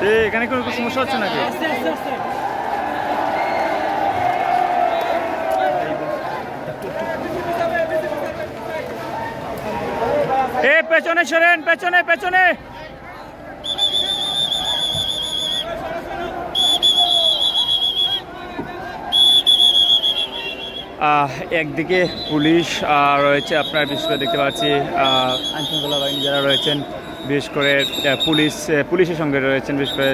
এখানে কোনো সমস্যা হচ্ছে নাকি? পেছনে সরেন, পেছনে পেছনে। একদিকে পুলিশ রয়েছে, আপনার বিশেষ করে দেখতে পাচ্ছি আইনশৃঙ্খলা বাহিনী যারা রয়েছেন, বিশেষ করে পুলিশের সঙ্গে রয়েছেন, বিশেষ করে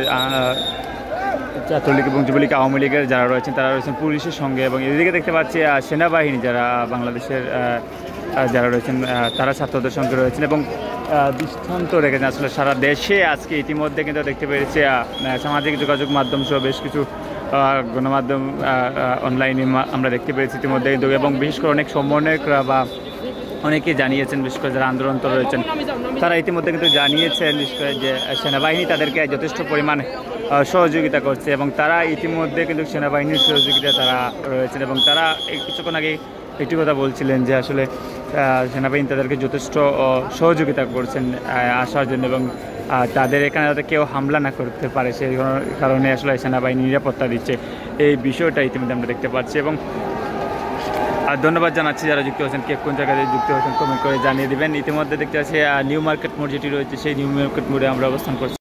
ছাত্রলীগ এবং যুবলীগ আওয়ামী লীগের যারা রয়েছেন তারা রয়েছেন পুলিশের সঙ্গে, এবং এদিকে দেখতে পাচ্ছি সেনাবাহিনী যারা বাংলাদেশের যারা রয়েছেন তারা ছাত্রদের সঙ্গে রয়েছেন এবং দৃষ্টান্ত রেখেছেন। আসলে সারা দেশে আজকে ইতিমধ্যে কিন্তু দেখতে পেরেছি সামাজিক যোগাযোগ মাধ্যম সহ বেশ কিছু গণমাধ্যম অনলাইনে আমরা দেখতে পেরেছি ইতিমধ্যে কিন্তু, এবং বিশেষ করে অনেক সমন্বয়করা বা অনেকেই জানিয়েছেন, বিশেষ করে যারা আন্দোলনরত রয়েছেন তারা ইতিমধ্যে কিন্তু জানিয়েছেন বিশেষ করে যে সেনাবাহিনী তাদেরকে যথেষ্ট পরিমাণ সহযোগিতা করছে, এবং তারা ইতিমধ্যে কিন্তু সেনাবাহিনীর সহযোগিতা তারা রয়েছেন, এবং তারা কিছুক্ষণ আগে একটি কথা বলছিলেন যে আসলে সেনাবাহিনী তাদেরকে যথেষ্ট সহযোগিতা করছেন আসার জন্য, এবং তাদের এখানে যাতে কেউ হামলা না করতে পারে সেই কারণে আসলে সেনাবাহিনী নিরাপত্তা দিচ্ছে, এই বিষয়টা ইতিমধ্যে আমরা দেখতে পাচ্ছি। এবং ধন্যবাদ জানাচ্ছি যারা যুক্ত হয়েছেন, কে কোন জায়গায় যুক্ত হয়েছেন কমেন্ট করে জানিয়ে দেবেন। ইতিমধ্যে দেখতে পাচ্ছি নিউ মার্কেট মোড় যেটি রয়েছে সেই নিউ মার্কেট মোড়ে আমরা অবস্থান করছি।